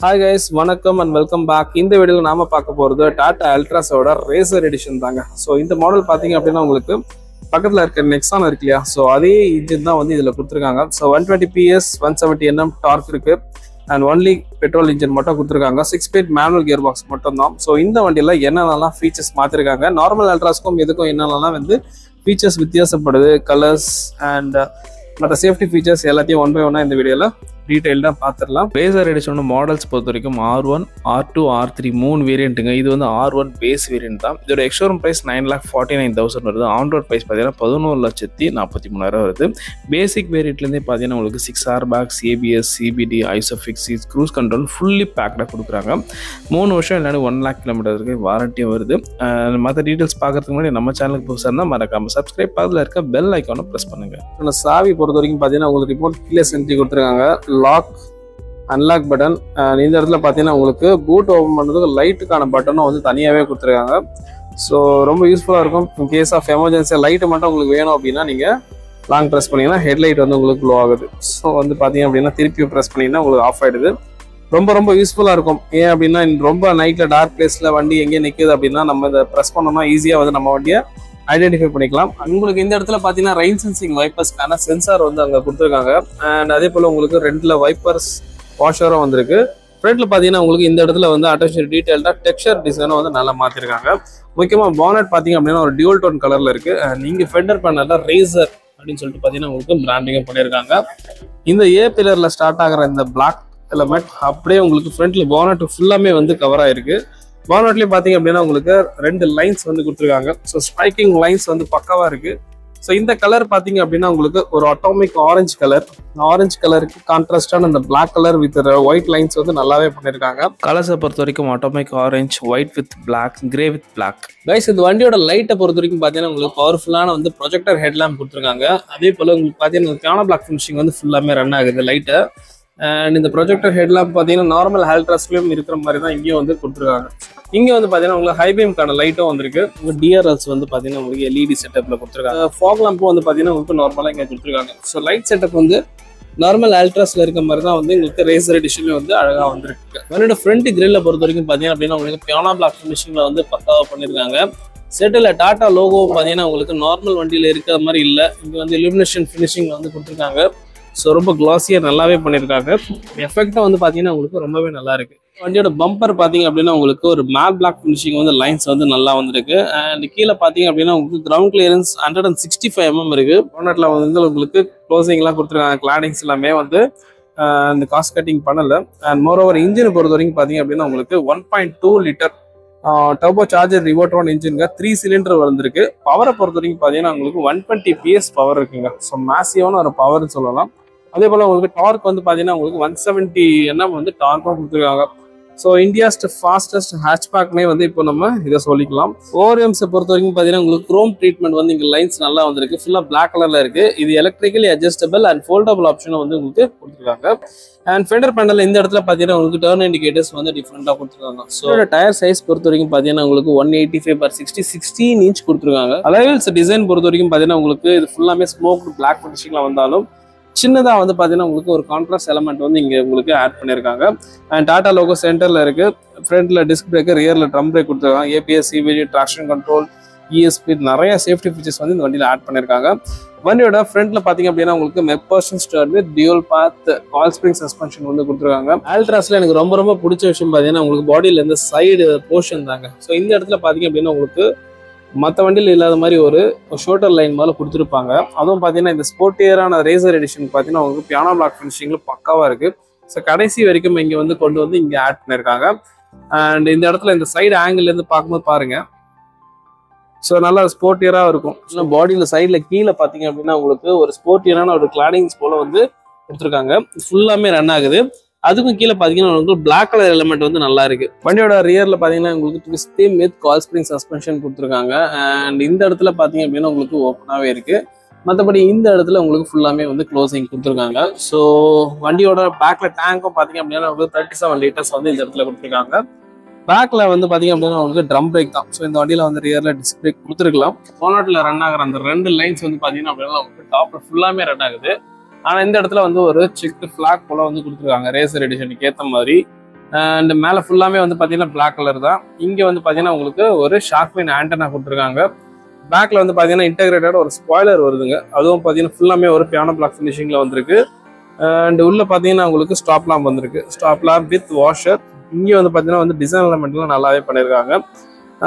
Hi guys, வணக்கம் and welcome back. இந்த வீடியோல நாம பார்க்க போறது Tata Altroz-ஓட Racer Edition தாங்க. சோ இந்த மாடல் பாத்தீங்க அப்படினா உங்களுக்கு பக்கத்துல இருக்க Nexon இருக்கு இல்லையா? சோ அதே இன்ஜின் தான் வந்து இதுல கொடுத்திருக்காங்க. சோ 120 PS 170 Nm டார்க் இருக்கு and only பெட்ரோல் இன்ஜின் மட்டும் கொடுத்திருக்காங்க. 6-speed manual gearbox மட்டும் தான். சோ இந்த வண்டியில என்னென்னலாம் ஃபீச்சர்ஸ் மாத்திருக்காங்க, நார்மல் Altroz-க்கும் இதுக்கும் என்னென்னலாம் வந்து ஃபீச்சர்ஸ் வித்தியாசப்படுது, கலர்ஸ் and மற்ற சேஃப்டி ஃபீச்சர்ஸ் எல்லாத்தையும் ஒன் பை ஒன்னா இந்த வீடியோல டீடைல்டாக பார்த்துடலாம். ரேசர் எடிஷனோட மாடல்ஸ் பொறுத்த வரைக்கும் R1, R2, R3 மூணு வேரியண்ட்டுங்க. இது வந்து R1 பேஸ் வேரியன்ட் தான். இதோட எக்ஸ்ஷோரூம் ப்ரைஸ் 9,49,000 வருது. ஆன் ரோட் ப்ரைஸ் பார்த்தீங்கன்னா 11,43,000 வருது. பேசிக் வேரியண்ட்லேருந்தே பார்த்தீங்கன்னா உங்களுக்கு 6 airbags, ABS, CBD, isofix, cruise control fully பேக்டாக கொடுக்குறாங்க. 3 வருஷம் இல்லைன்னா 1 lakh கிலோமீட்டருக்கு வாரண்டியும் வருது. மற்ற டீட்டெயில்ஸ் பார்க்கறதுக்கு முன்னாடி நம்ம சேனலுக்கு புதுசாக இருந்தால் மறக்காம சப்ஸ்கிரைப், அதில் இருக்க பெல் ஐக்கானை ப்ரெஸ் பண்ணுங்க. சாவி பொறுத்த வரைக்கும் பார்த்தீங்கன்னா உங்களுக்கு ரிமோட் கீழே செஞ்சு கொடுத்துருக்காங்க. Lock, unlock button. இந்த இடத்துல பார்த்தீங்கன்னா உங்களுக்கு பூட் ஓப்பன் பண்ணுறதுக்கு லைட்டுக்கான பட்டனும் வந்து தனியாகவே கொடுத்துருக்காங்க. ஸோ ரொம்ப யூஸ்ஃபுல்லாக இருக்கும். இன் கேஸ் ஆஃப் எமர்ஜென்சியாக லைட்டு மட்டும் உங்களுக்கு வேணும் அப்படின்னா நீங்கள் லாங் ப்ரெஸ் பண்ணிங்கன்னா ஹெட்லைட் வந்து உங்களுக்கு க்ளோ ஆகுது. ஸோ வந்து பார்த்தீங்க அப்படின்னா திருப்பி ப்ரெஸ் பண்ணிங்கன்னா உங்களுக்கு ஆஃப் ஆகிடுது. ரொம்ப யூஸ்ஃபுல்லாக இருக்கும். ஏன் அப்படின்னா ரொம்ப நைட்டில் டார்க் பிளேஸில் வண்டி எங்கேயும் நிற்குது அப்படின்னா நம்ம இதை ப்ரெஸ் பண்ணோம்னா ஈஸியாக வந்து நம்ம வண்டியை ஐடென்டிஃபை பண்ணிக்கலாம். உங்களுக்கு இந்த இடத்துல பார்த்தீங்கன்னா ரெயின் சென்சிங் வைப்பர்ஸ்க்கான சென்சார் வந்து அங்கே கொடுத்துருக்காங்க. அண்ட் அதே போல் உங்களுக்கு ரெண்டில் வைப்பர்ஸ் வாஷரும் வந்திருக்கு. ஃப்ரண்ட்ல பார்த்தீங்கன்னா உங்களுக்கு இந்த இடத்துல வந்து அட்டென்ஷன் டீட்டெயில்டாக டெக்ஸ்சர் டிசைனும் வந்து நல்லா மாற்றிருக்காங்க. முக்கியமாக பானட் பார்த்தீங்க அப்படின்னா ஒரு டியூல் டோன் கலரில் இருக்குது. நீங்கள் ஃபெண்டர் பேனலில் ரேசர் அப்படின்னு சொல்லிட்டு பார்த்தீங்கன்னா உங்களுக்கு பிராண்டிங்கும் பண்ணியிருக்காங்க. இந்த ஏ பில்லரில் ஸ்டார்ட் ஆகிற இந்த பிளாக் எலமெண்ட் அப்படியே உங்களுக்கு ஃப்ரண்ட்ல பானட் ஃபுல்லாமே வந்து கவர் ஆயிருக்கு. பானட்லேயும் பார்த்தீங்க அப்படின்னா உங்களுக்கு 2 லைன்ஸ் வந்து கொடுத்துருக்காங்க. ஸோ ஸ்ட்ரைக்கிங் லைன்ஸ் வந்து பக்காவா இருக்கு. ஸோ இந்த கலர் பார்த்தீங்க அப்படின்னா உங்களுக்கு ஒரு அட்டாமிக் ஆரஞ்சு கலர். ஆரஞ்சு கலருக்கு கான்ட்ராஸ்டான இந்த black colour with white lines வந்து நல்லாவே பண்ணியிருக்காங்க. கலர்ஸை பொறுத்த வரைக்கும் atomic orange, white with black, grey with black. Guys இந்த வண்டியோட லைட்டை பொறுத்த வரைக்கும் பார்த்தீங்கன்னா உங்களுக்கு பவர்ஃபுல்லான வந்து ப்ரொஜெக்டர் ஹெட்லாம்ப் கொடுத்துருக்காங்க. அதே போல் உங்களுக்கு பார்த்தீங்கன்னா பியானோ பிளாக் ஃபினிஷிங் வந்து ஃபுல்லாமே ரன் ஆகுது லைட்டை. அண்ட் இந்த ப்ரொஜெக்டர் ஹெட்லாம்ப் பார்த்தீங்கன்னா நார்மல் Altroz-லயும் இருக்கிற மாதிரி தான் இங்கேயும் வந்து கொடுத்துருக்காங்க. இங்கே வந்து பார்த்தீங்கன்னா உங்களுக்கு ஹைபீம்கான லைட்டும் வந்திருக்கு. உங்களுக்கு DRLs வந்து பார்த்தீங்கன்னா உங்களுக்கு LED செட்டப்பில் கொடுத்துருக்காங்க. ஃபாக் லாம்பும் வந்து பார்த்தீங்கன்னா உங்களுக்கு நார்மலாக இங்கே கொடுத்துருக்காங்க. ஸோ லைட் செட்டப் வந்து நார்மல் Altroz-ல இருக்க மாதிரி தான் வந்து உங்களுக்கு ரேசர் எடிஷன்லேயும் வந்து அழகாக வந்திருக்கு. வண்டியோட ஃப்ரண்ட் கிரில்ல பொறுத்த வரைக்கும் பார்த்தீங்கன்னா அப்படின்னா உங்களுக்கு பியானோ பிளாக் ஃபினிஷிங்கில் வந்து பக்காவாக பண்ணியிருக்காங்க. செட்டில் டாடா லோகோ பார்த்தீங்கன்னா உங்களுக்கு நார்மல் வண்டியில் இருக்கிற மாதிரி இல்லை. இங்கே வந்து இலுமினேஷன் ஃபினிஷிங் வந்து கொடுத்துருக்காங்க. ஸோ ரொம்ப கிளாஸியாக நல்லாவே பண்ணியிருக்காங்க. எஃபெக்டாக வந்து பார்த்தீங்கன்னா உங்களுக்கு ரொம்பவே நல்லா இருக்கு. வண்டியோட பம்பர் பார்த்தீங்க அப்படின்னா உங்களுக்கு ஒரு மேட் பிளாக் ஃபினிஷிங் வந்து லைன்ஸ் வந்து நல்லா வந்திருக்கு. அண்ட் கீழே பார்த்தீங்க அப்படின்னா உங்களுக்கு கிரவுண்ட் கிளியரன்ஸ் 165 mm இருக்கு. போனட்ல வந்து உங்களுக்கு க்ளோசிங்லாம் கொடுத்துருக்காங்க. கிளாடிங்ஸ் எல்லாமே வந்து இந்த காஸ்ட் கட்டிங் பண்ணல. அண்ட் மோரோவர் இன்ஜினை பொறுத்த வரைக்கும் பார்த்தீங்க அப்படின்னா உங்களுக்கு 1.2 லிட்டர் டர்போ சார்ஜர் ரிவர்ட்ரான் இன்ஜின்ங்க 3 சிலிண்டர் வந்திருக்கு. பவரை பொறுத்த வரைக்கும் பார்த்தீங்கன்னா உங்களுக்கு 120 PS பவர் இருக்குங்க. ஸோ மேசிவான ஒரு பவர்னு சொல்லலாம். அதே போல் உங்களுக்கு டார்க் வந்து பார்த்தீங்கன்னா உங்களுக்கு 170 Nm வந்து டார்க்கும் கொடுத்துருக்காங்க. ஸோ இந்தியாஸ் ஃபாஸ்டஸ்ட் ஹேட்ச்பேக்னே வந்து இப்போ நம்ம இதை சொல்லிக்கலாம். ஓஆர்எம்ஸை பொறுத்த வரைக்கும் பார்த்தீங்கன்னா உங்களுக்கு குரோம் ட்ரீட்மெண்ட் வந்து இங்கே லைன்ஸ் நல்லா வந்திருக்கு. ஃபுல்லாக பிளாக் கலரில் இருக்கு. இது எலக்ட்ரிக்கலி அட்ஜஸ்டபிள் அண்ட் ஃபோல்டபுள் ஆப்ஷனும் வந்து உங்களுக்கு கொடுத்துருக்காங்க. அண்ட் ஃபெண்டர் பேனல் இந்த இடத்துல பார்த்தீங்கன்னா உங்களுக்கு டர்ன் இண்டிகேட்டர்ஸ் வந்து டிஃப்ரெண்டாக கொடுத்துருக்காங்க. ஸோ டயர் சைஸ் பொறுத்த வரைக்கும் பார்த்தீங்கன்னா உங்களுக்கு 185/60 16 inch கொடுத்துருக்காங்க. அலைவல்ஸ் டிசைன் பொறுத்த வரைக்கும் பார்த்தீங்கன்னா உங்களுக்கு இது ஃபுல்லாமே ஸ்மோக்டு பிளாக் ஃபினிஷிங்ல வந்தாலும் சின்னதாக வந்து பார்த்தீங்கன்னா உங்களுக்கு ஒரு கான்ட்ராஸ்ட் எலமெண்ட் வந்து இங்கே உங்களுக்கு ஆட் பண்ணியிருக்காங்க. அண்ட் டாடா லோகோ சென்டரில் இருக்கு. ஃப்ரண்ட்ல டிஸ்க் பிரேக்கர், ரியரில் ட்ரம் பிரேக் கொடுத்துருக்காங்க. ABS, CBD, traction control, ESP நிறைய சேஃப்டி ஃபீச்சர்ஸ் வந்து இந்த வண்டியில் ஆட் பண்ணியிருக்காங்க. வண்டியோட ஃப்ரண்ட்ல பார்த்தீங்க அப்படின்னா உங்களுக்கு McPherson strut with dual path coil spring suspension வந்து கொடுத்துருக்காங்க. Altroz-ல எனக்கு ரொம்ப பிடிச்ச விஷயம் பார்த்தீங்கன்னா உங்களுக்கு பாடியில் இந்த சைடு போர்ஷன் தாங்க. ஸோ இந்த இடத்துல பார்த்தீங்க அப்படின்னா உங்களுக்கு மற்ற வண்டியில் இல்லாத மாதிரி ஒரு ஷோல்டர் லைன் மேலே கொடுத்துருப்பாங்க. அதுவும் பார்த்தீங்கன்னா இந்த ஸ்போர்ட்டியரான ரேசர் எடிஷன் பார்த்தீங்கன்னா உங்களுக்கு பியானோ பிளாக் ஃபினிஷிங்கில் பக்காவாக இருக்குது. ஸோ கடைசி வரைக்கும் இங்கே வந்து கொண்டு வந்து இங்கே ஆட் பண்ணியிருக்காங்க. அண்ட் இந்த இடத்துல இந்த சைடு ஆங்கிள்லேருந்து பார்க்கும்போது பாருங்கள். ஸோ நல்லா ஸ்போர்ட்டியராக இருக்கும். பாடியில் சைடில் கீழே பார்த்தீங்க அப்படின்னா உங்களுக்கு ஒரு ஸ்போர்ட்டியரான ஒரு கிளாடிங்ஸ் போல் வந்து கொடுத்துருக்காங்க. ஃபுல்லாமே ரன் ஆகுது. அதுக்கும் கீழே பார்த்தீங்கன்னா உங்களுக்கு பிளாக் கலர் எலிமெண்ட் வந்து நல்லா இருக்கு. வண்டியோட ரியர்ல பார்த்தீங்கன்னா உங்களுக்கு twist with call spring suspension கொடுத்துருக்காங்க. அண்ட் இந்த இடத்துல பார்த்தீங்க அப்படின்னா உங்களுக்கு ஓப்பனாகவே இருக்கு. மற்றபடி இந்த இடத்துல உங்களுக்கு ஃபுல்லாமே வந்து க்ளோசிங் கொடுத்துருக்காங்க. ஸோ வண்டியோட பேக்ல டேங்க்கும் பார்த்தீங்க அப்படின்னா உங்களுக்கு 37 liters வந்து இந்த இடத்துல கொடுத்துருக்காங்க. பேக்ல வந்து பார்த்தீங்க அப்படின்னா உங்களுக்கு ட்ரம் பிரேக் தான். ஸோ இந்த வண்டியில வந்து ரியர்ல டிஸ்க் பிரேக் கொடுத்துருக்கலாம். போனட்ல ரன் ஆகிற அந்த 2 லைன்ஸ் வந்து பார்த்தீங்கன்னா அப்படின்னா உங்களுக்கு டாப்ல ஃபுல்லாமே ரன் ஆகுது. ஆனால் இந்த இடத்துல வந்து ஒரு செக் ஃபிளாக் போல வந்து கொடுத்துருக்காங்க ரேசர் எடிஷனுக்கு ஏற்ற மாதிரி. அண்ட் மேலே ஃபுல்லாமே வந்து பார்த்தீங்கன்னா பிளாக் கலர் தான். இங்கே வந்து பார்த்தீங்கன்னா உங்களுக்கு ஒரு ஷார்க் ஃபின் ஆண்டனா கொடுத்துருக்காங்க. பேக்கில் வந்து பார்த்தீங்கன்னா இன்டெகிரேட்டட் ஒரு ஸ்பாய்லர் வருதுங்க. அதுவும் பார்த்தீங்கன்னா ஃபுல்லாமே ஒரு பியானோ பிளாக் ஃபினிஷிங்கில் வந்திருக்கு. அண்ட் உள்ள பார்த்தீங்கன்னா உங்களுக்கு ஸ்டாப் லாம்ப் வந்திருக்கு. Stop lamp with washer. இங்கே வந்து பார்த்தீங்கன்னா வந்து டிசைன் எலமெண்ட்லாம் நல்லாவே பண்ணியிருக்காங்க.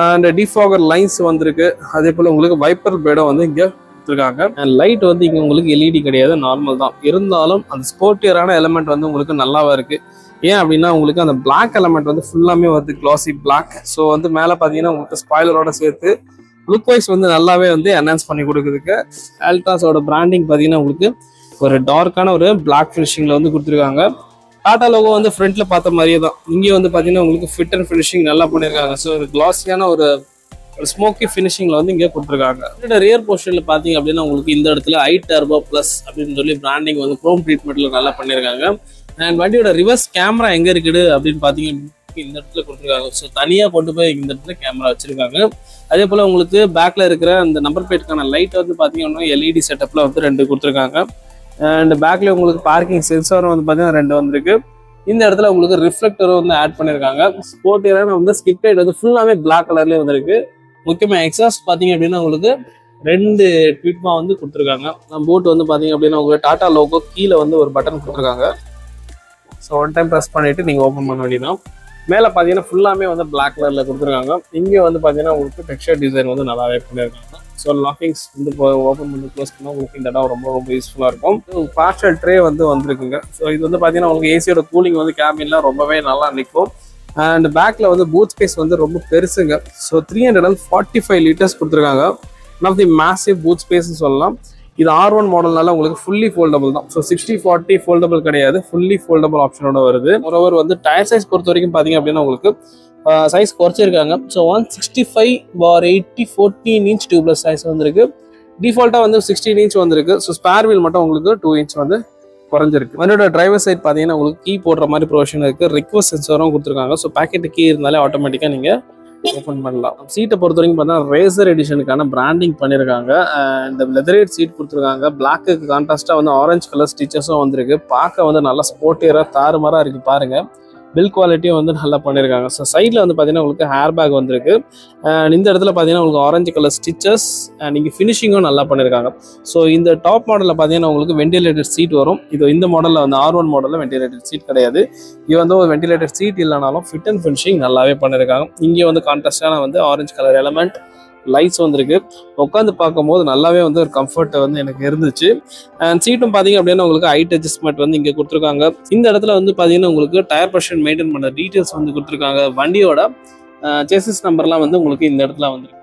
அண்ட் டிஃபாகர் லைன்ஸ் வந்திருக்கு. அதே போல் உங்களுக்கு வைப்பர் பேடும் வந்து இங்கே கொடுத்துருக்காங்க. அண்ட் லைட் வந்து இங்கே உங்களுக்கு எல்இடி கிடையாது, நார்மல் தான். இருந்தாலும் அந்த ஸ்போர்ட்டியரான எலமெண்ட் வந்து உங்களுக்கு நல்லாவா இருக்கு. ஏன் அப்படின்னா உங்களுக்கு அந்த பிளாக் எலமெண்ட் வந்து ஃபுல்லாமே வந்து கிளாசி பிளாக். ஸோ வந்து மேலே பார்த்தீங்கன்னா உங்களுக்கு ஸ்பாய்லரோட சேர்த்து லுக் வைஸ் வந்து நல்லாவே வந்து என்ஹான்ஸ் பண்ணி கொடுக்குறதுக்கு. அல்ட்ராஸோட பிராண்டிங் பார்த்தீங்கன்னா உங்களுக்கு ஒரு டார்க்கான ஒரு பிளாக் ஃபினிஷிங்ல வந்து கொடுத்துருக்காங்க. டாடா லோகோ வந்து ஃப்ரண்ட்ல பார்த்த மாதிரியே தான். இங்கே வந்து பார்த்தீங்கன்னா உங்களுக்கு ஃபிட் அண்ட் ஃபினிஷிங் நல்லா பண்ணியிருக்காங்க. ஸோ ஒரு கிளாஸியான ஒரு ஸ்மோக்கி ஃபினிஷிங்ல வந்து இங்கே கொடுத்துருக்காங்க. இதோட ரியர் போர்ஷன்ல பார்த்தீங்க அப்படின்னா உங்களுக்கு இந்த இடத்துல ஐ டர்போ பிளஸ் அப்படின்னு சொல்லி பிராண்டிங் வந்து குரோம் ட்ரீட்மெண்ட்ல நல்லா பண்ணியிருக்காங்க. அண்ட் வண்டியோட ரிவர்ஸ் கேமரா எங்க இருக்குது அப்படின்னு பார்த்தீங்கன்னா இந்த இடத்துல கொடுத்துருக்காங்க. ஸோ தனியாக கொண்டு போய் இந்த இடத்துல கேமரா வச்சிருக்காங்க. அதே போல் உங்களுக்கு பேக்கில் இருக்கிற அந்த நம்பர் பிளேட்டுக்கான லைட் வந்து பார்த்தீங்கன்னா எல்இடி செட்டப்பில் வந்து 2 கொடுத்துருக்காங்க. அண்ட் பேக்கில் உங்களுக்கு பார்க்கிங் சென்சாரும் வந்து பார்த்தீங்கன்னா 2 வந்திருக்கு. இந்த இடத்துல உங்களுக்கு ரிஃப்ளெக்டரும் வந்து ஆட் பண்ணியிருக்காங்க. ஸ்போர்ட்டியரான வந்து ஸ்கிப் லைட் வந்து ஃபுல்லாகவே பிளாக் கலர்லேயே வந்திருக்கு. முக்கியமாக எக்ஸாஸ்ட் பார்த்தீங்க அப்படின்னா உங்களுக்கு 2 ட்வீட்மா வந்து கொடுத்துருக்காங்க. போட் வந்து பார்த்தீங்க அப்படின்னா உங்களுக்கு டாடா லோகோ கீழே வந்து ஒரு பட்டன் கொடுத்துருக்காங்க. ஸோ ஒன் டைம் ப்ரெஸ் பண்ணிவிட்டு நீங்கள் ஓப்பன் பண்ண வேண்டியதான். மேலே பார்த்தீங்கன்னா ஃபுல்லாமே வந்து பிளாக் கலரில் கொடுத்துருக்காங்க. இங்கே வந்து பார்த்தீங்கன்னா உங்களுக்கு டெக்ஸ்சர் டிசைன் வந்து நல்லாவே பண்ணியிருக்காங்க. ஸோ லாக்கிங்ஸ் வந்து இப்போ ஓப்பன் பண்ணி க்ளோஸ் பண்ணால் உங்களுக்கு இந்த இடம் ரொம்ப ரொம்ப யூஸ்ஃபுல்லாக இருக்கும். பார்சல் ட்ரே வந்து வந்திருக்குங்க. ஸோ இது வந்து பார்த்தீங்கன்னா உங்களுக்கு ஏசியோட கூலிங் வந்து கேபின்லாம் ரொம்பவே நல்லா நிற்கும். அண்ட் பேக்கில் வந்து பூத் ஸ்பேஸ் வந்து ரொம்ப பெருசுங்க. ஸோ 345 லிட்டர்ஸ் கொடுத்துருக்காங்க. One of the massive boot ஸ்பேஸ்ன்னு சொல்லலாம். இது R1 மாடல்னால உங்களுக்கு ஃபுல்லி ஃபோல்டபுள் தான். ஸோ 60/40 ஃபோல்டபுள் கிடையாது, ஃபுல்லி ஃபோல்டபுள் ஆப்ஷனோட வருது. மொரோவர் வந்து டயர் சைஸ் பொறுத்த வரைக்கும் பார்த்தீங்க அப்படின்னா உங்களுக்கு சைஸ் குறைச்சிருக்காங்க. ஸோ 165/80 14 இன்ச் டியூப்லெஸ் சைஸ் வந்திருக்கு. டிஃபால்ட்டாக வந்து 16 இன்ச் வந்திருக்கு. ஸோ ஸ்பேர் வீல் மட்டும் உங்களுக்கு 2 இன்ச் வந்து குறைஞ்சிருக்கு. வண்டியோட டிரைவர் சைட் பார்த்தீங்கன்னா உங்களுக்கு கீ போடுற மாதிரி ப்ரொவிஷன் இருக்குது. ரிக்வஸ்ட் சென்சரும் கொடுத்துருக்காங்க. ஸோ பேக்கெட் கீ இருந்தாலே ஆட்டோமேட்டிக்காக நீங்கள் ஓப்பன் பண்ணலாம். சீட்டை பொறுத்த வரைக்கும் பார்த்தா ரேசர் எடிஷனுக்கான பிராண்டிங் பண்ணியிருக்காங்க. இந்த லெதரேட் சீட் கொடுத்துருக்காங்க. பிளாக்கு கான்ட்ராஸ்டாக வந்து ஆரஞ்சு கலர் ஸ்டிச்சஸும் வந்திருக்கு. பார்க்க வந்து நல்லா ஸ்போர்ட்டியராக தாறுமாறாக இருக்குது பாருங்கள். பில் குவாலிட்டியும் வந்து நல்லா பண்ணியிருக்காங்க. ஸோ சைடில் வந்து பார்த்தீங்கன்னா உங்களுக்கு ஹேர் பேக் வந்திருக்கு. இந்த இடத்துல பார்த்தீங்கன்னா உங்களுக்கு ஆரஞ்சு கலர் ஸ்டிச்சஸ் அண்ட் இங்கே ஃபினிஷிங்கும் நல்லா பண்ணியிருக்காங்க. ஸோ இந்த டாப் மாடலில் பார்த்தீங்கன்னா உங்களுக்கு வெண்டிலேட்டட் சீட் வரும். இது இந்த மாடலில் வந்து R1 மாடலில் வெண்டிலேட்டட் சீட் கிடையாது. இது வந்து ஒரு வெண்டிலேட்டட் சீட் இல்லைனாலும் ஃபிட் அண்ட் ஃபினிஷிங் நல்லாவே பண்ணியிருக்காங்க. இங்கே வந்து கான்ட்ராஸ்டான வந்து ஆரஞ்சு கலர் எலமெண்ட் லைட்ஸ் வந்திருக்கு. உட்காந்து பார்க்கும்போது நல்லாவே வந்து ஒரு கம்ஃபர்ட் வந்து எனக்கு இருந்துச்சு. அண்ட் சீட்டும் பார்த்தீங்க அப்படின்னா உங்களுக்கு ஹைட் அட்ஜஸ்ட்மெண்ட் வந்து இங்கே கொடுத்துருக்காங்க. இந்த இடத்துல வந்து பார்த்தீங்கன்னா உங்களுக்கு டயர் ப்ரெஷர் மெயின்டைன் பண்ண டீட்டெயில்ஸ் வந்து கொடுத்துருக்காங்க. வண்டியோட சேசிஸ் நம்பர்லாம் வந்து உங்களுக்கு இந்த இடத்துல வந்துருக்கு.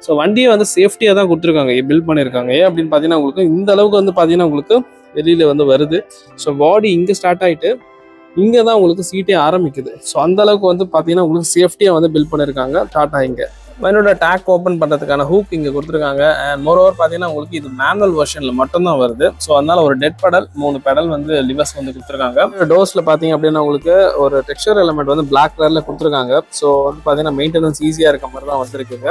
ஸோ வண்டியை வந்து சேஃப்டியாக தான் கொடுத்துருக்காங்க, பில்ட் பண்ணியிருக்காங்க. ஏன் அப்படின்னு பார்த்தீங்கன்னா உங்களுக்கு இந்த அளவுக்கு வந்து பார்த்தீங்கன்னா உங்களுக்கு வெளியில் வந்து வருது. ஸோ பாடி இங்கே ஸ்டார்ட் ஆகிட்டு இங்கே தான் உங்களுக்கு சீட்டே ஆரம்பிக்குது. ஸோ அந்த அளவுக்கு வந்து பார்த்தீங்கன்னா உங்களுக்கு சேஃப்டியாக வந்து பில்ட் பண்ணியிருக்காங்க டாடா. இங்கே வண்டியோட டேக் ஓப்பன் பண்ணுறதுக்கான ஹூக் இங்கே கொடுத்துருக்காங்க. அண்ட் மோரோவர் பார்த்தீங்கன்னா உங்களுக்கு இது மேனுவல் வெர்ஷனில் மட்டும்தான் வருது. ஸோ அதனால ஒரு டெட் பெடல் 3 பெடல் வந்து லிவர்ஸ் வந்து கொடுத்துருக்காங்க. டோர்ஸில் பார்த்தீங்க அப்படின்னா உங்களுக்கு ஒரு டெக்ஸ்சர் எலமெண்ட் வந்து பிளாக் கலரில் கொடுத்துருக்காங்க. ஸோ வந்து பார்த்தீங்கன்னா மெயின்டெனன்ஸ் ஈஸியாக இருக்க மாதிரி தான் வந்துருக்குங்க.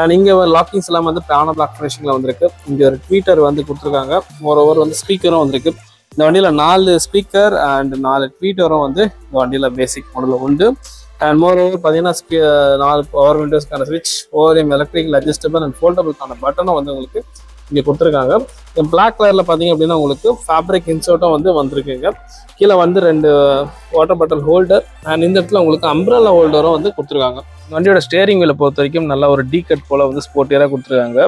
அண்ட் இங்கே லாக்கிங்ஸ் எல்லாம் வந்து பியானோ பிளாக் ஃபினிஷிங்கில் வந்திருக்கு. இங்கே ஒரு ட்வீட்டர் வந்து கொடுத்துருக்காங்க. மோரோவர் வந்து ஸ்பீக்கரும் வந்திருக்கு. இந்த வண்டியில் 4 ஸ்பீக்கர் அண்ட் 4 ட்வீட்டரும் வந்து இந்த வண்டியில் பேசிக் மாடலில் உண்டு. அண்ட் மோரோவர் பார்த்தீங்கன்னா 4 பவர் விண்டோஸ்க்கான ஸ்விட்ச், ஓஎம் எலக்ட்ரிக்கல் அட்ஜஸ்டபிள் அண்ட் ஃபோல்டபுள்கான பட்டனும் வந்து உங்களுக்கு இங்கே கொடுத்துருக்காங்க. பிளாக் கலரில் பார்த்தீங்க அப்படின்னா உங்களுக்கு ஃபேப்ரிக் இன்சர்ட்டும் வந்து வந்திருக்குங்க. கீழே வந்து 2 வாட்டர் பாட்டில் ஹோல்டர் அண்ட் இந்த இடத்துல உங்களுக்கு அம்ப்ரெல்லா ஹோல்டரும் வந்து கொடுத்துருக்காங்க. வண்டியோட ஸ்டேரிங் வீலை பொறுத்த வரைக்கும் நல்லா ஒரு டீ கட் போல் வந்து ஸ்போர்ட்டியராக கொடுத்துருக்காங்க.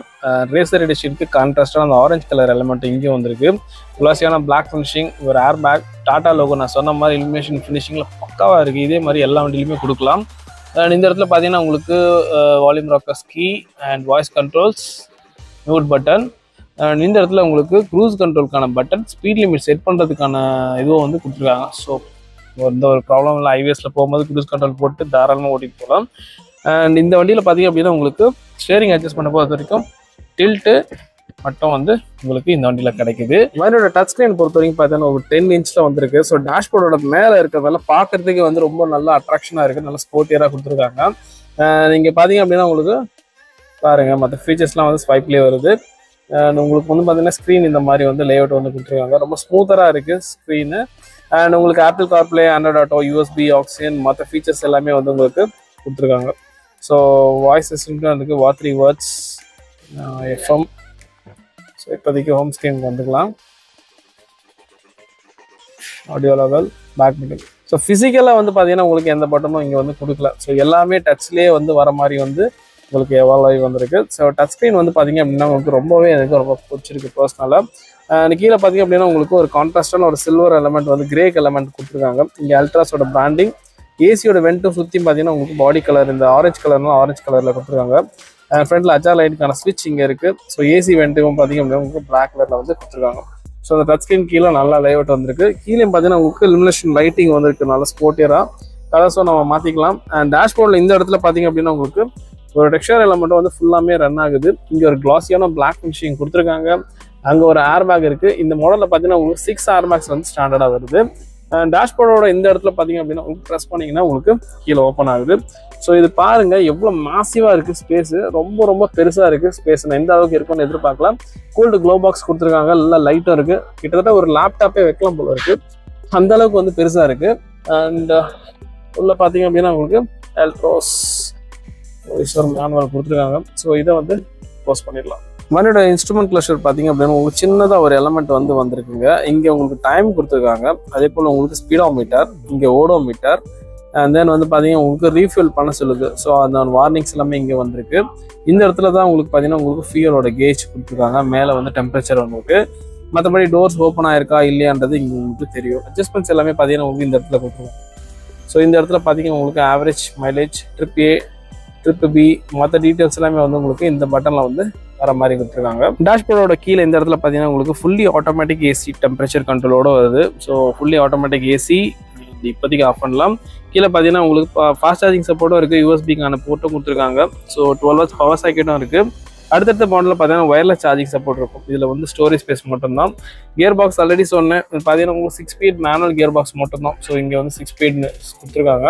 ரேசர் எடிஷனுக்கு கான்ட்ராஸ்டான அந்த ஆரஞ்சு கலர் எலமெண்ட் இங்கேயும் வந்திருக்கு. குலாசியான பிளாக் ஃபினிஷிங், ஒரு ஏர் பேக், டாடா லோகோ நான் சொன்ன மாதிரி இலுமினேஷன் ஃபினிஷிங்கில் பக்காவாக இருக்குது. இதே மாதிரி எல்லா வண்டியிலுமே கொடுக்கலாம். அண்ட் இந்த இடத்துல பார்த்தீங்கன்னா உங்களுக்கு volume rockers key and voice controls, mute button. And இந்த இடத்துல உங்களுக்கு க்ரூஸ் கண்ட்ரோலுக்கான பட்டன், ஸ்பீட் லிமிட் செட் பண்ணுறதுக்கான இதுவும் வந்து கொடுத்துருக்காங்க. ஸோ எந்த ஒரு ப்ராப்ளம் இல்லை, ஹைவேஸில் போகும்போது க்ரூஸ் கண்ட்ரோல் போட்டு தாராளமாக ஓட்டிட்டு போகலாம். அண்ட் இந்த வண்டியில் பார்த்தீங்க அப்படின்னா உங்களுக்கு ஸ்டேரிங் அட்ஜஸ்ட் பண்ண பொறுத்த வரைக்கும் டில்ட்டு மட்டும் வந்து உங்களுக்கு இந்த வண்டியில் கிடைக்குது. வண்டியோட டச் ஸ்க்ரீன் பொறுத்த வரைக்கும் பார்த்தீங்கன்னா ஒரு 10 இன்ச்சில் வந்திருக்கு. ஸோ டேஷ்போர்டோட மேலே இருக்கிறதால பார்க்கறதுக்கு வந்து ரொம்ப நல்லா அட்ராக்ஷனாக இருக்குது, நல்லா ஸ்போர்ட்டியராக கொடுத்துருக்காங்க. நீங்கள் பார்த்தீங்க அப்படின்னா உங்களுக்கு பாருங்கள் மற்ற ஃபீச்சர்ஸ்லாம் வந்து ஸ்வைப்லேயே வருது. உங்களுக்கு வந்து பார்த்தீங்கன்னா ஸ்க்ரீன் இந்த மாதிரி வந்து லேஅவுட் வந்து கொடுத்துருக்காங்க. ரொம்ப ஸ்மூத்தராக இருக்குது ஸ்க்ரீனு. அண்ட் உங்களுக்கு Apple CarPlay, Android Auto, USB, oxygen மற்ற ஃபீச்சர்ஸ் எல்லாமே வந்து உங்களுக்கு கொடுத்துருக்காங்க. ஸோ வாய்ஸ் அசிஸ்டன்ட்டும் அதுக்கு வாட்ரி வேர்ட்ஸ், எஃப்எம். ஸோ இப்போதைக்கு ஹோம் ஸ்க்ரீன் வந்துக்கலாம். Audio level, back button. So ஃபிசிக்கலாக வந்து பார்த்தீங்கன்னா உங்களுக்கு எந்த பட்டனும் இங்கே வந்து கொடுக்கல. ஸோ எல்லாமே டச்லேயே வந்து வர மாதிரி வந்து உங்களுக்கு எவால்வ் ஆகி வந்திருக்கு. ஸோ டச் ஸ்க்ரீன் வந்து பார்த்தீங்க அப்படின்னா உங்களுக்கு ரொம்பவே எனக்கு ரொம்ப பிடிச்சிருக்கு பர்சனலாக. கீழே பார்த்தீங்க அப்படின்னா உங்களுக்கு ஒரு கான்ட்ராஸ்டான ஒரு சில்வர் எலமெண்ட் வந்து கிரேக் எலமெண்ட் கொடுத்துருக்காங்க. இங்கே அல்ட்ராஸோட பிராண்டிங், ஏசியோட வெண்ட்டும் சுற்றி பார்த்தீங்கன்னா உங்களுக்கு பாடி கலர் இந்த ஆரஞ்சு கலர்னா ஆரஞ்சு கலரில் கொடுத்துருக்காங்க. ஃப்ரண்ட்டில் அஜா லைட்டுக்கான ஸ்விட்ச் இங்கே இருக்குது. ஸோ ஏசி வெண்ட்டும் பார்த்தீங்க அப்படின்னா உங்களுக்கு பிளாக் கலரில் வந்து கொடுத்துருக்காங்க. ஸோ அந்த டச் ஸ்க்ரீன் கீழே நல்லா லேஅவுட் வந்திருக்கு. கீழே பார்த்தீங்கன்னா உங்களுக்கு இலுமினேஷன் லைட்டிங் வந்துருக்கு, நல்லா ஸ்போர்ட்டியராக கலர்ஸும் நம்ம மாற்றிக்கலாம். அண்ட் டேஷ்போர்டில் இந்த இடத்துல பார்த்தீங்க அப்படின்னா உங்களுக்கு ஒரு டெக்ஸ்சர் எலமெண்ட் வந்து ஃபுல்லாமே ரன் ஆகுது. இங்கே ஒரு கிளாஸியான பிளாக் ஃபினிஷிங் கொடுத்துருக்காங்க. அங்கே ஒரு ஏர் பேக் இருக்குது. இந்த மாடலில் பார்த்தீங்கன்னா உங்களுக்கு 6 ஏர் பேக்ஸ் வந்து ஸ்டாண்டர்டாக வருது. டேஷ்போர்டோட இந்த இடத்துல பார்த்தீங்க அப்படின்னா உங்களுக்கு ப்ரெஸ் பண்ணிங்கன்னா உங்களுக்கு கீழே ஓப்பன் ஆகுது. ஸோ இது பாருங்கள் எவ்வளோ மாசிவாக இருக்குது ஸ்பேஸு, ரொம்ப ரொம்ப பெருசாக இருக்குது ஸ்பேஸ். நான் எந்த அளவுக்கு இருக்குன்னு எதிர்பார்க்கலாம். கூல்டு க்ளோ பாக்ஸ் கொடுத்துருக்காங்க, நல்லா லைட்டும் இருக்குது. கிட்டத்தட்ட ஒரு லேப்டாப்பே வைக்கலாம் போல இருக்குது, அந்த அளவுக்கு வந்து பெருசாக இருக்குது. அண்ட் உள்ள பார்த்தீங்க அப்படின்னா உங்களுக்கு எல்ட்ரோஸ் மேனுவல் கொடுத்துருக்காங்க. ஸோ இதை வந்து போஸ்ட் பண்ணிடலாம். வண்டியோட இன்ஸ்ட்ருமெண்ட் கிளஸ்டர் பார்த்தீங்க அப்படின்னா உங்களுக்கு சின்னதாக ஒரு எலமெண்ட் வந்து வந்திருக்குங்க. இங்கே உங்களுக்கு டைம் கொடுத்துருக்காங்க. அதே போல் உங்களுக்கு ஸ்பீடோமீட்டர், இங்கே ஓடோமீட்டர், அண்ட் தென் வந்து பார்த்தீங்கன்னா உங்களுக்கு ரீஃபில் பண்ண சொல்லுது. ஸோ அந்த வார்னிங்ஸ் எல்லாமே இங்கே வந்திருக்கு. இந்த இடத்துல தான் உங்களுக்கு பார்த்தீங்கன்னா உங்களுக்கு ஃபியூலோட கேஜ் கொடுத்துருக்காங்க. மேலே வந்து டெம்பரேச்சர் உங்களுக்கு, மற்றபடி டோர்ஸ் ஓப்பன் ஆயிருக்கா இல்லையான்றது இங்கே உங்களுக்கு தெரியும். அட்ஜஸ்ட்மெண்ட்ஸ் எல்லாமே பார்த்தீங்கன்னா உங்களுக்கு இந்த இடத்துல கொடுத்துருவோம். ஸோ இந்த இடத்துல பார்த்தீங்கன்னா உங்களுக்கு average mileage, trip A, trip B, மற்ற டீட்டெயில்ஸ் எல்லாமே வந்து உங்களுக்கு இந்த பட்டனில் வந்து வர மாதிரி கொடுத்துருக்காங்க. டேஷ்போர்டோட கீழே இந்த இடத்துல பார்த்தீங்கன்னா உங்களுக்கு ஃபுல்லி ஆட்டோமேட்டிக் ஏசி டெம்பரேச்சர் கண்ட்ரோலோட வருது. ஸோ ஃபுல்லி ஆட்டோமேட்டிக் ஏசி இப்போதைக்கு ஆஃப் பண்ணலாம். கீழே பார்த்தீங்கன்னா உங்களுக்கு ஃபாஸ்ட் சார்ஜிங் சப்போர்ட்டும் இருக்குது, யூஎஸ்பிக்கான போர்ட்டும் கொடுத்துருக்காங்க. ஸோ 12 வாட்ஸ் பவர் சாக்கெட்டும் இருக்குது. அடுத்தடுத்த மாடலில் பார்த்தீங்கன்னா ஒயர்லெஸ் சார்ஜிங் சப்போர்ட் இருக்கும். இதில் வந்து ஸ்டோரேஜ் ஸ்பேஸ் மட்டும்தான். கியர் பாக்ஸ் ஆல்ரெடி சொன்னேன், பார்த்தீங்கன்னா உங்களுக்கு 6 ஸ்பீட் மேனுவல் கியர் பாக்ஸ் மட்டும்தான். ஸோ இங்கே வந்து 6 ஸ்பீட்னு கொடுத்துருக்காங்க.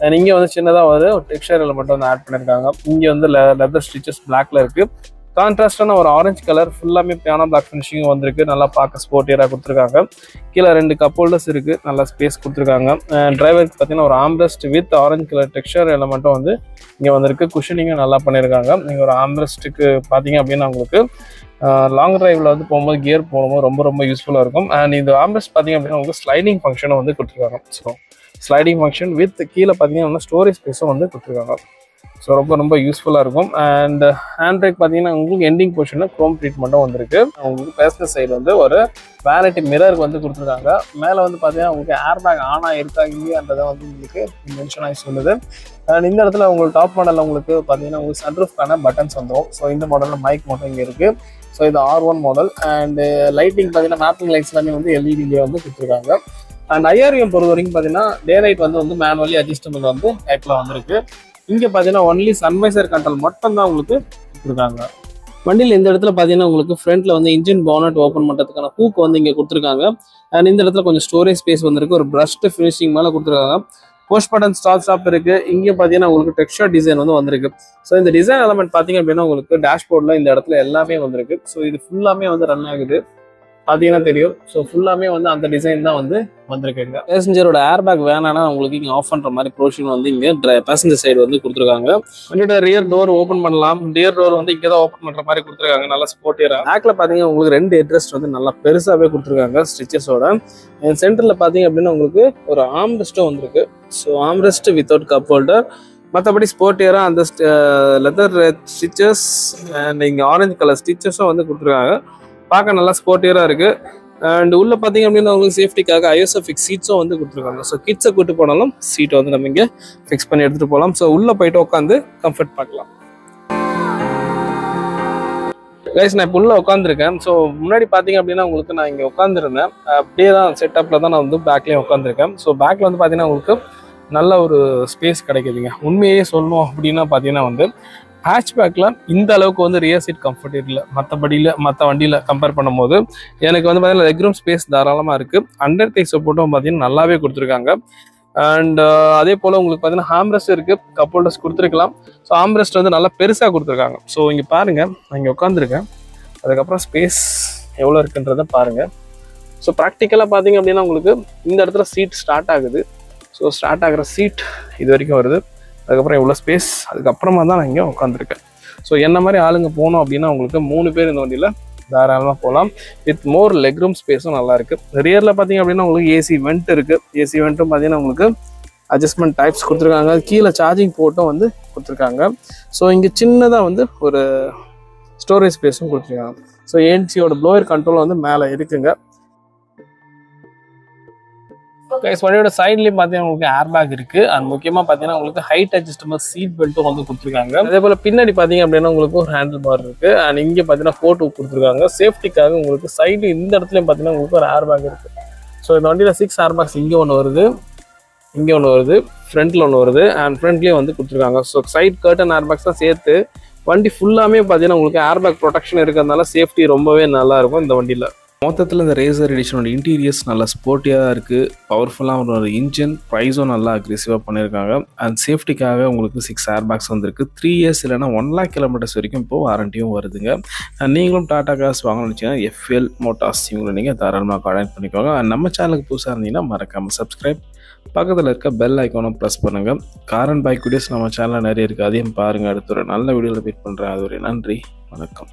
அண்ட் இங்கே வந்து சின்னதாக ஒரு டெக்ஸ்சர் மட்டும் வந்து ஆட் பண்ணியிருக்காங்க. இங்கே வந்து லெதர் ஸ்டிச்சஸ் பிளாக்ல இருக்குது. கான்ட்ராஸ்டான ஒரு ஆரஞ்சு கலர் ஃபுல்லாமே பியானோ பிளாக் ஃபினிஷிங் வந்திருக்கு. நல்லா பார்க்க ஸ்போர்ட்டியராக கொடுத்துருக்காங்க. கீழே 2 கப் ஹோல்டர்ஸ் இருக்குது, நல்லா ஸ்பேஸ் கொடுத்துருக்காங்க. டிரைவருக்கு பார்த்தீங்கன்னா ஒரு armrest with orange colour texture எலமெண்ட்டும் வந்து இங்கே வந்திருக்கு. குஷனிங்கும் நல்லா பண்ணியிருக்காங்க. நீங்கள் ஒரு ஆம்ரெஸ்ட்டுக்கு பார்த்தீங்க அப்படின்னா உங்களுக்கு லாங் டிரைவில் வந்து போகும்போது கியர் போகும்போது ரொம்ப ரொம்ப யூஸ்ஃபுல்லாக இருக்கும். அண்ட் இந்த ஆம்ரெஸ்ட் பார்த்தீங்க அப்படின்னா உங்களுக்கு ஸ்லைடிங் ஃபங்க்ஷனும் வந்து கொடுத்துருக்காங்க. ஸோ ஸ்லைடிங் ஃபங்க்ஷன் வித் கீழே பார்த்தீங்கன்னா ஸ்டோரேஜ் ஸ்பேஸும் வந்து கொடுத்துருக்காங்க. ஸோ ரொம்ப ரொம்ப யூஸ்ஃபுல்லாக இருக்கும். அண்ட் ஹேண்ட் பிரேக் பார்த்தீங்கன்னா உங்களுக்கு எண்டிங் பொசிஷனில் க்ரோம் ட்ரீட்மெண்ட்டும் வந்திருக்கு. உங்களுக்கு பேசஞ்சர் சைடு வந்து ஒரு வேனிட்டி மிரருக்கு வந்து கொடுத்துருக்காங்க. மேலே வந்து பார்த்தீங்கன்னா உங்களுக்கு ஏர் பேக் ஆன் ஆகிருக்கா இல்லையான்றதை வந்து உங்களுக்கு மென்ஷன் ஆகி சொல்லுது. அண்ட் இந்த இடத்துல உங்களுக்கு டாப் மாடலில் உங்களுக்கு பார்த்தீங்கன்னா உங்களுக்கு சன்ரூஃப்கான பட்டன்ஸ் வந்துடும். ஸோ இந்த மாடலில் மைக் மட்டும் இங்கே இருக்குது. ஸோ இது R1 மாடல். அண்டு லைட்டிங் பார்த்தீங்கன்னா மேப்பிங் லைட்ஸ் எல்லாமே வந்து எல்இடிலேயே வந்து கொடுத்துருக்காங்க. அண்ட் IRVM பொறுத்த வரைக்கும் பார்த்தீங்கன்னா டே லைட் வந்து மேனுவலி அட்ஜஸ்டபிள் வந்து டைப்பில் வந்துருக்கு. இங்கே பார்த்தீங்கன்னா ஒன்லி சன்வைசர் கண்ட்ரோல் மட்டும் தான் உங்களுக்கு கொடுத்துருக்காங்க. வண்டியில் இந்த இடத்துல பார்த்தீங்கன்னா உங்களுக்கு ஃப்ரண்ட்ல வந்து இன்ஜின் பானட் ஓப்பன் பண்ணுறதுக்கான ஹூக் வந்து இங்கே கொடுத்துருக்காங்க. அண்ட் இந்த இடத்துல கொஞ்சம் ஸ்டோரேஜ் ஸ்பேஸ் வந்துருக்கு. ஒரு பிரஷ்டு ஃபினிஷிங் மேலே கொடுத்துருக்காங்க. போஸ்ட் பட்டன் ஸ்டாப் இருக்குது. இங்கே பார்த்தீங்கன்னா உங்களுக்கு டெக்ஸ்சர் டிசைன் வந்து வந்திருக்கு. ஸோ இந்த டிசைன் எலமெண்ட் பார்த்தீங்க அப்படின்னா உங்களுக்கு டேஷ்போர்டில் இந்த இடத்துல எல்லாமே வந்திருக்கு. ஸோ இது ஃபுல்லாமே வந்து ரன் ஆகுது, பார்த்தீங்கன்னா தெரியும். ஸோ ஃபுல்லாமே வந்து அந்த டிசைன் தான் வந்து வந்திருக்குங்க. பேசஞ்சரோட ஏர் பேக் வேணான்னா உங்களுக்கு இங்கே ஆஃப் பண்ணுற மாதிரி ப்ரொவிஷன் வந்து இங்கே பேசஞ்சர் சைடு வந்து கொடுத்துருக்காங்க. வண்டியோட ரியர் டோர் ஓப்பன் பண்ணலாம். ரியர் டோர் வந்து இங்கே தான் ஓப்பன் பண்ணுற மாதிரி கொடுத்துருக்காங்க, நல்லா ஸ்போர்ட்டியராக. பேக்கில் பார்த்தீங்கன்னா உங்களுக்கு 2 ஹெட்ரெஸ்ட் வந்து நல்லா பெருசாகவே கொடுத்துருக்காங்க ஸ்டிச்சஸோட. சென்டரில் பார்த்தீங்க அப்படின்னா உங்களுக்கு ஒரு ஆம்ரெஸ்ட்டும் வந்திருக்கு. So armrest without cup holder, மற்றபடி ஸ்போர்ட்டியராக அந்த லெதர் ஸ்டிச்சஸ் அண்ட் இங்கே ஆரஞ்சு கலர் ஸ்டிச்சஸும் வந்து கொடுத்துருக்காங்க. பார்க்க நல்லா ஸ்போர்ட்டியராக இருக்குது. அண்ட் உள்ளே பார்த்தீங்க அப்படின்னா உங்களுக்கு சேஃப்டிக்காக ISOFIX சீட்ஸும் வந்து கொடுத்துருக்காங்க. ஸோ கிட்ஸை கூட்டு போனாலும் சீட்டை வந்து நம்ம இங்கே ஃபிக்ஸ் பண்ணி எடுத்துகிட்டு போகலாம். ஸோ உள்ளே போயிட்டு உட்காந்து கம்ஃபர்ட் பார்க்கலாம். கைஸ் நான் இப்போ உள்ளே உட்காந்துருக்கேன். ஸோ முன்னாடி பார்த்தீங்க அப்படின்னா உங்களுக்கு நான் இங்கே உட்காந்துருந்தேன். அப்படியே தான் செட்டப்பில் தான் நான் வந்து பேக்லேயும் உட்காந்துருக்கேன். ஸோ பேக்கில் வந்து பார்த்தீங்கன்னா உங்களுக்கு நல்ல ஒரு ஸ்பேஸ் கிடைக்குதுங்க. உண்மையே சொல்லணும் அப்படின்னா பார்த்தீங்கன்னா வந்து ஹேட்ச்பேக்கில் இந்த அளவுக்கு வந்து ரியர் சீட் கம்ஃபர்ட் இல்லை. மற்ற வண்டியில் கம்பேர் பண்ணும்போது எனக்கு வந்து பார்த்தீங்கன்னா லெக்ரூம் ஸ்பேஸ் தாராளமாக இருக்குது. அண்டர் டேக் சப்போர்ட்டும் பார்த்தீங்கன்னா நல்லாவே கொடுத்துருக்காங்க. அண்ட் அதே போல் உங்களுக்கு பார்த்தீங்கன்னா ஹாம்ரெஸ்ட் இருக்குது, கப் ஹோல்டர்ஸ் கொடுத்துருக்கலாம். ஸோ ஆம்ரெஸ்ட் வந்து நல்லா பெருசாக கொடுத்துருக்காங்க. ஸோ இங்கே பாருங்கள், நான் இங்கே உட்காந்துருக்கேன். அதுக்கப்புறம் ஸ்பேஸ் எவ்வளோ இருக்குன்றதை பாருங்கள். ஸோ ப்ராக்டிக்கலாக பார்த்தீங்க அப்படின்னா உங்களுக்கு இந்த இடத்துல சீட் ஸ்டார்ட் ஆகுது. ஸோ ஸ்டார்ட் ஆகிற சீட் இது வரைக்கும் வருது. அதுக்கப்புறம் எவ்வளோ ஸ்பேஸ், அதுக்கப்புறமா தான் நான் இங்கே உட்காந்துருக்கேன். ஸோ என்ன மாதிரி ஆளுங்க போனோம் அப்படின்னா உங்களுக்கு 3 பேர் இந்த வண்டியில் தாராளமாக போகலாம். வித் மோர் லெக் ரூம் ஸ்பேஸும் நல்லா இருக்குது. ரியரில் பார்த்தீங்க அப்படின்னா உங்களுக்கு ஏசி வெண்ட் இருக்குது. ஏசி வெண்ட்டும் பார்த்தீங்கன்னா உங்களுக்கு அட்ஜஸ்ட்மெண்ட் டைப்ஸ் கொடுத்துருக்காங்க. கீழே சார்ஜிங் போர்ட்டும் வந்து கொடுத்துருக்காங்க. ஸோ இங்கே சின்னதாக வந்து ஒரு ஸ்டோரேஜ் ஸ்பேஸும் கொடுத்துருக்காங்க. ஸோ ஏன்சியோட ப்ளோயர் கண்ட்ரோல் வந்து மேலே இருக்குங்க. வண்டியோட சைட்லேயும் பார்த்தீங்கன்னா உங்களுக்கு ஏர் பேக் இருக்குது. அண்ட் முக்கியமாக பார்த்தீங்கன்னா உங்களுக்கு ஹைட் அட்ஜஸ்டபிள் சீட் பெல்ட்டும் வந்து கொடுத்துருக்காங்க. அதே போல் பின்னாடி பார்த்தீங்க அப்படின்னா உங்களுக்கு ஒரு ஹேண்டில் பார் இருக்குது. அண்ட் இங்கே பார்த்தீங்கன்னா ஃபோட்டோ கொடுத்துருக்காங்க. சேஃப்டிக்காக உங்களுக்கு சைடு இந்த இடத்துலையும் பார்த்தீங்கன்னா உங்களுக்கு ஒரு ஏர் பேக் இருக்குது. ஸோ இந்த வண்டியில் 6 ஏர் பேக்ஸ் இங்கே ஒன்று வருது, இங்கே ஒன்று வருது, ஃப்ரண்ட்டில் ஒன்று வருது, அண்ட் ஃப்ரண்ட்லேயும் வந்து கொடுத்துருக்காங்க. So side curtain air bags தான் சேர்த்து வண்டி ஃபுல்லாமே பார்த்தீங்கன்னா உங்களுக்கு ஏர் பேக் ப்ரொடெக்ஷன் இருக்கிறதுனால சேஃப்டி ரொம்பவே நல்லாயிருக்கும் இந்த வண்டியில். மொத்தத்தில் இந்த ரேசர் எடிஷனோட இன்டீரியர்ஸ் நல்லா ஸ்போர்ட்டியாக இருக்குது. பவர்ஃபுல்லாக ஒரு இன்ஜின், ப்ரைஸும் நல்லா அக்ரெசிவாக பண்ணியிருக்காங்க. அண்ட் சேஃப்டிக்காக உங்களுக்கு 6 ஏர் பேக்ஸ் வந்துருக்கு. 3 இயர்ஸ் இல்லைனா 1 lakh கிலோமீட்டர்ஸ் வரைக்கும் இப்போ வாரண்டியும் வருதுங்க. நீங்களும் டாடா கார்ஸ் வாங்கணும்னு வச்சிங்கன்னா FL மோட்டார்ஸ் இவங்களை நீங்கள் தாராளமாக கான்டாக்ட் பண்ணிக்கோங்க. அண்ட் நம்ம சேனலுக்கு புதுசாக இருந்தீங்கன்னா மறக்காமல் சப்ஸ்கிரைப், பக்கத்தில் இருக்க பெல் ஐக்கானும் ப்ரெஸ் பண்ணுங்கள். கார் அண்ட் பைக் வீடியோஸ் நம்ம சேனலில் நிறைய இருக்குது, அதையும் பாருங்கள். அடுத்த ஒரு நல்ல வீடியோவில் மீட் பண்ணுறேன். அது ஒரு நன்றி, வணக்கம்.